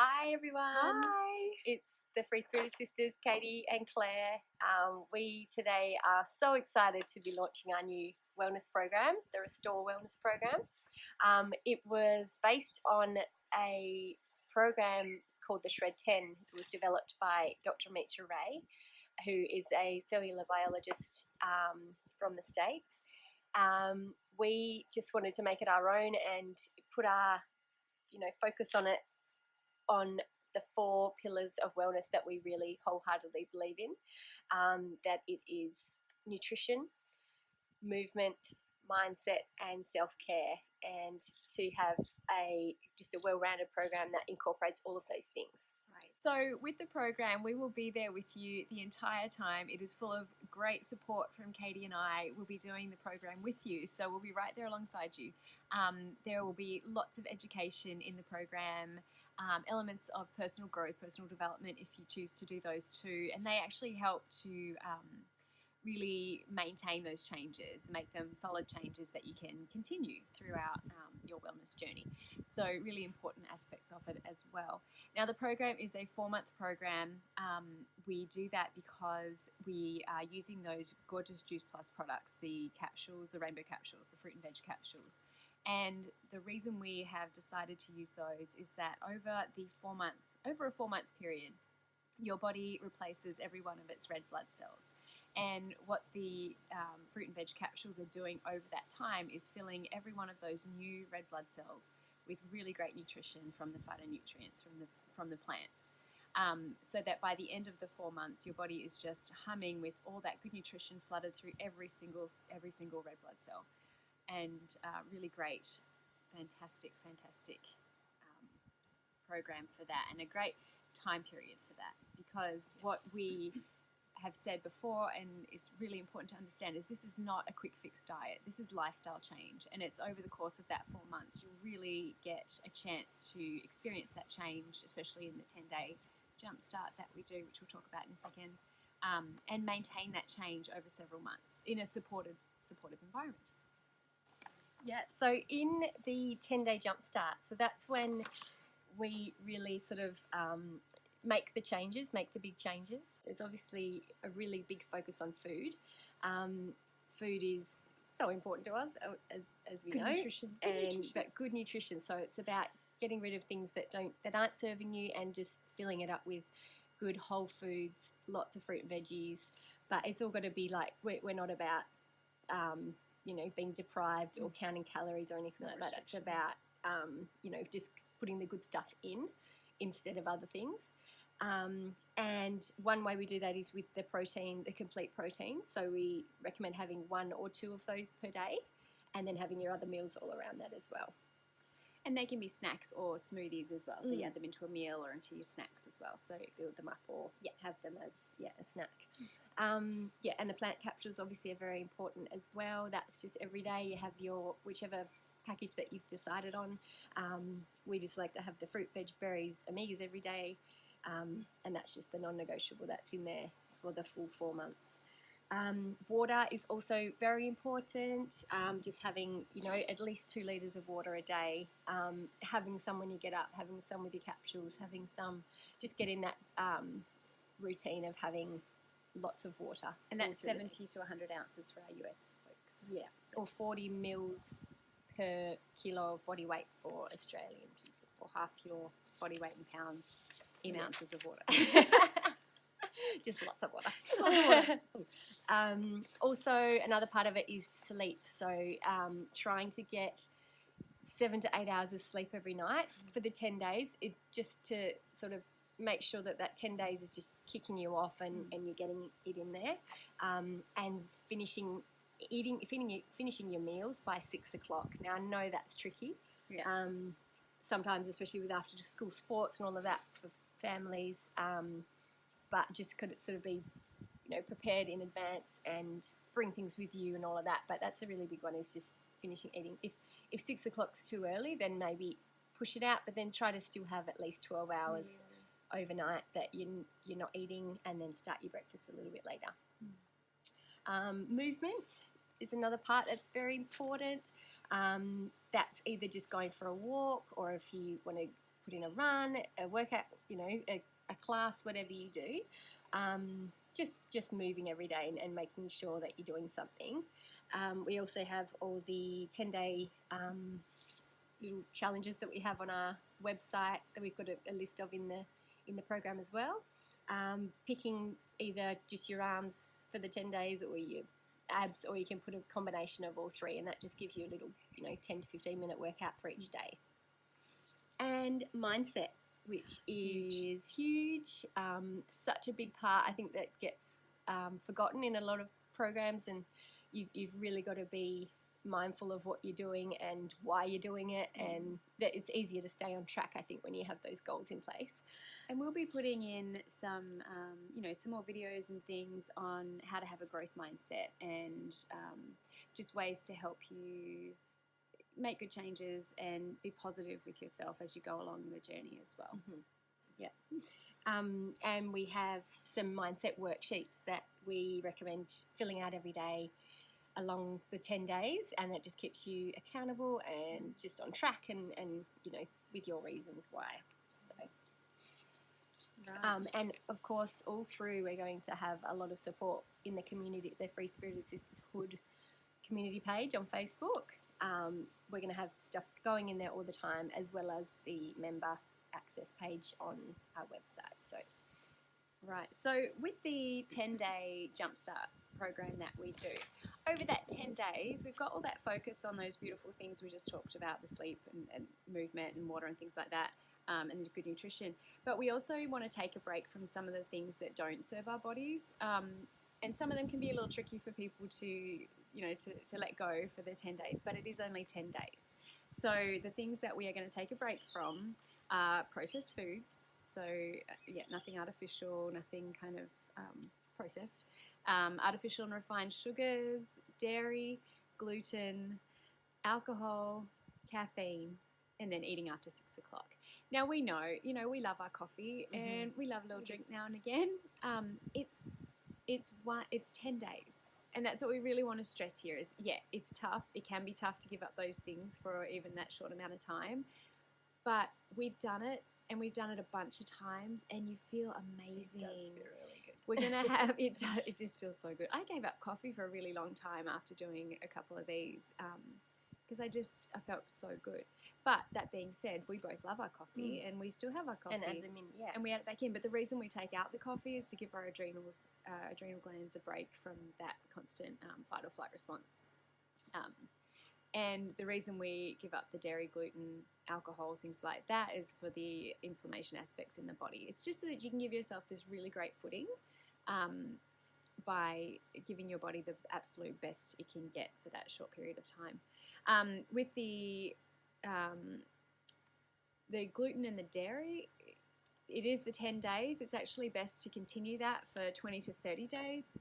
Hi everyone. Hi. It's the Free Spirited Sisters, Katie and Claire. We today are so excited to be launching our new wellness program, the Restore Wellness Program. It was based on a program called the Shred 10. It was developed by Dr. Mitra Ray, who is a cellular biologist from the States. We just wanted to make it our own and put our focus on it, on the 4 pillars of wellness that we really wholeheartedly believe in. That it is nutrition, movement, mindset, and self-care, and to have just a well-rounded program that incorporates all of those things. Right. So with the program, we will be there with you the entire time. It is full of great support from Katie and I. We'll be doing the program with you, so we'll be right there alongside you. There will be lots of education in the program, elements of personal growth, personal development, if you choose to do those too, and they actually help to really maintain those changes, make them solid changes that you can continue throughout your wellness journey. So really important aspects of it as well. Now the program is a 4-month program. We do that because we are using those gorgeous Juice Plus products, the capsules, the rainbow capsules, the fruit and veg capsules. And the reason we have decided to use those is that over a 4-month period, your body replaces every one of its red blood cells. And what the fruit and veg capsules are doing over that time is filling every one of those new red blood cells with really great nutrition from the phytonutrients from the plants. So that by the end of the 4 months, your body is just humming with all that good nutrition flooded through every single red blood cell. And really great, fantastic program for that, and a great time period for that, because what we have said before and is really important to understand is this is not a quick fix diet. This is lifestyle change, and it's over the course of that 4 months you'll really get a chance to experience that change, especially in the 10-day jumpstart that we do, which we'll talk about in a second, and maintain that change over several months in a supportive environment. Yeah, so in the 10-day jumpstart, so that's when we really sort of make the big changes. There's obviously a really big focus on food. Food is so important to us, as we Good know. nutrition. But good nutrition. So it's about getting rid of things that aren't serving you and just filling it up with good whole foods, lots of fruit and veggies. But it's all got to be like, we're not about being deprived or counting calories or anything like that. It's about just putting the good stuff in instead of other things. And one way we do that is with the protein, the complete protein. So we recommend having 1 or 2 of those per day, and then having your other meals all around that as well. And they can be snacks or smoothies as well. So you add them into a meal or into your snacks as well. So build them up or have them as a snack. And the plant capsules obviously are very important as well. That's just every day you have your whichever package that you've decided on. We just like to have the fruit, veg, berries, omegas every day. And that's just the non-negotiable that's in there for the full 4 months. Water is also very important. Just having, at least 2 litres of water a day. Having some when you get up, having some with your capsules, having some, just getting that routine of having lots of water. And that's 70 to 100 ounces for our US folks. Yeah, or 40 mils per kilo of body weight for Australian people, or half your body weight in pounds in ounces of water. Just lots of water. Also, another part of it is sleep. So trying to get 7 to 8 hours of sleep every night for the 10 days, just to sort of make sure that 10 days is just kicking you off and you're getting it in there. And finishing your meals by 6 o'clock. Now, I know that's tricky. Yeah. Sometimes, especially with after school sports and all of that for families, but just could it sort of be, prepared in advance and bring things with you and all of that. But that's a really big one, is just finishing eating. If 6 o'clock's too early, then maybe push it out, but then try to still have at least 12 hours overnight that you're not eating, and then start your breakfast a little bit later. Movement is another part that's very important. That's either just going for a walk, or if you want to put in a run, a workout, a class, whatever you do. Just moving every day and making sure that you're doing something. We also have all the 10-day little challenges that we have on our website that we've got a list of in the program as well. Picking either just your arms for the 10 days or your abs, or you can put a combination of all three, and that just gives you a little 10 to 15 minute workout for each day. And mindset, which is huge. Such a big part, I think, that gets forgotten in a lot of programs, and you've really got to be mindful of what you're doing and why you're doing it, and that it's easier to stay on track, I think, when you have those goals in place. And we'll be putting in some, some more videos and things on how to have a growth mindset, and just ways to help you make good changes and be positive with yourself as you go along the journey as well. Mm-hmm. Yeah. And we have some mindset worksheets that we recommend filling out every day along the 10 days, and that just keeps you accountable and just on track and with your reasons why. Right. And of course, all through, we're going to have a lot of support in the community, the Free Spirited Sisterhood community page on Facebook. We're going to have stuff going in there all the time, as well as the member access page on our website. Right. So with the 10-day Jumpstart program that we do, over that 10 days, we've got all that focus on those beautiful things we just talked about, the sleep and movement and water and things like that, and the good nutrition. But we also want to take a break from some of the things that don't serve our bodies. And some of them can be a little tricky for people to let go for the 10 days, but it is only 10 days. So the things that we are going to take a break from are processed foods. So nothing artificial, nothing kind of processed. Artificial and refined sugars, dairy, gluten, alcohol, caffeine, and then eating after 6 o'clock. Now we know, we love our coffee, and we love a little drink now and again. It's 10 days. And that's what we really want to stress here is, it's tough. It can be tough to give up those things for even that short amount of time. But we've done it, and we've done it a bunch of times, and you feel amazing. It does feel really good. We're going to have, it just feels so good. I gave up coffee for a really long time after doing a couple of these because I felt so good. But that being said, we both love our coffee, and we still have our coffee. And add them in, And we add it back in. But the reason we take out the coffee is to give our adrenal glands a break from that constant fight or flight response. And the reason we give up the dairy, gluten, alcohol, things like that is for the inflammation aspects in the body. It's just so that you can give yourself this really great footing by giving your body the absolute best it can get for that short period of time. With the gluten and the dairy, it is the 10 days. It's actually best to continue that for 20 to 30 days.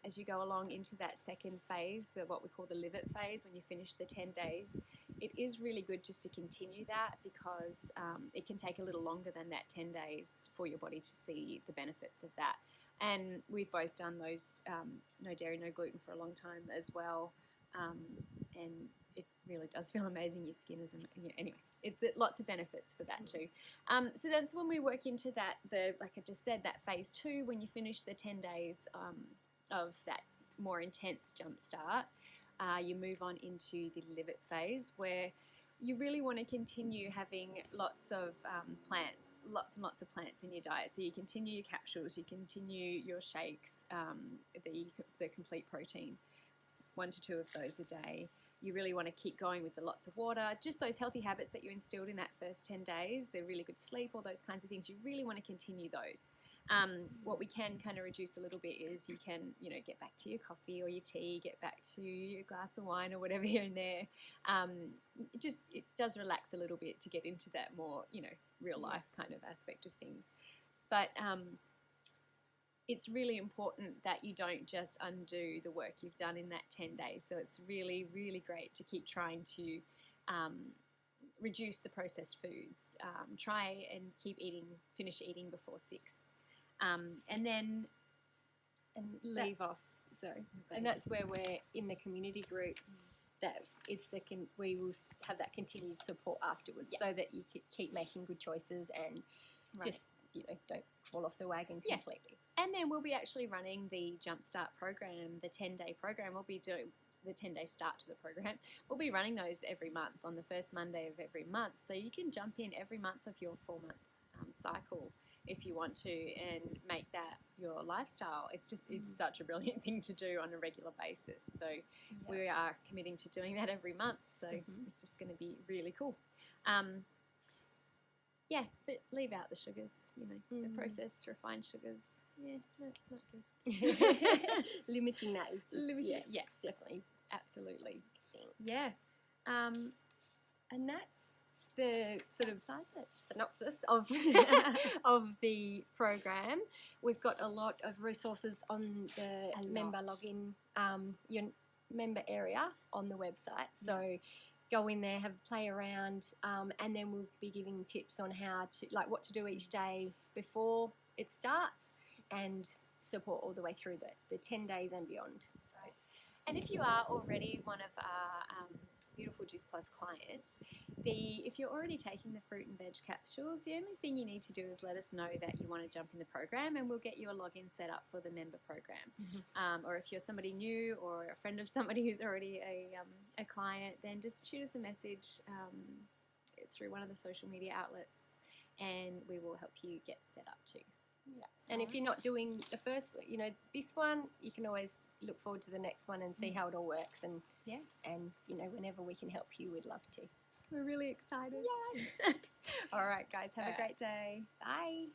As you go along into that second phase, what we call the live it phase, when you finish the 10 days, it is really good just to continue that because it can take a little longer than that 10 days for your body to see the benefits of that. And we've both done those no dairy, no gluten for a long time as well, and it really does feel amazing. Your skin is anyway. Lots of benefits for that too. So that's when we work into that, like I just said, that phase 2, when you finish the 10 days of that more intense jump start, you move on into the live it phase where you really want to continue having lots of plants, lots and lots of plants in your diet. So you continue your capsules, you continue your shakes, the complete protein, 1 to 2 of those a day. You really want to keep going with the lots of water, just those healthy habits that you instilled in that first 10 days, the really good sleep, all those kinds of things. You really want to continue those. What we can kind of reduce a little bit is you can, get back to your coffee or your tea, get back to your glass of wine or whatever here and there. It does relax a little bit to get into that more, real life kind of aspect of things. But it's really important that you don't just undo the work you've done in that 10 days. So it's really, really great to keep trying to reduce the processed foods. Try and finish eating before 6. And then leave off. And that's where we're in the community group. that we will have that continued support afterwards, so that you could keep making good choices and just don't fall off the wagon completely. And then we'll be actually running the Jumpstart program, the 10-day program. We'll be doing the 10-day start to the program. We'll be running those every month on the first Monday of every month. So you can jump in every month of your 4-month cycle if you want to and make that your lifestyle. It's such a brilliant thing to do on a regular basis. So we are committing to doing that every month. So it's just going to be really cool. But leave out the sugars, the processed refined sugars. Yeah, that's not good. Limiting that is just, definitely. Absolutely. Yeah. And that's the sort of synopsis of of the program. We've got a lot of resources on the member login, your member area on the website. So go in there, have a play around, and then we'll be giving tips on how to, what to do each day before it starts, and support all the way through the 10 days and beyond. So, and if you are already one of our Beautiful Juice Plus clients, if you're already taking the fruit and veg capsules, the only thing you need to do is let us know that you want to jump in the program, and we'll get you a login set up for the member program. Or if you're somebody new or a friend of somebody who's already a client, then just shoot us a message through one of the social media outlets, and we will help you get set up too. Yeah, and if you're not doing the first, this one, you can always look forward to the next one and see how it all works. And whenever we can help you, we'd love to. We're really excited. Yes. All right, guys, have a great day. Bye.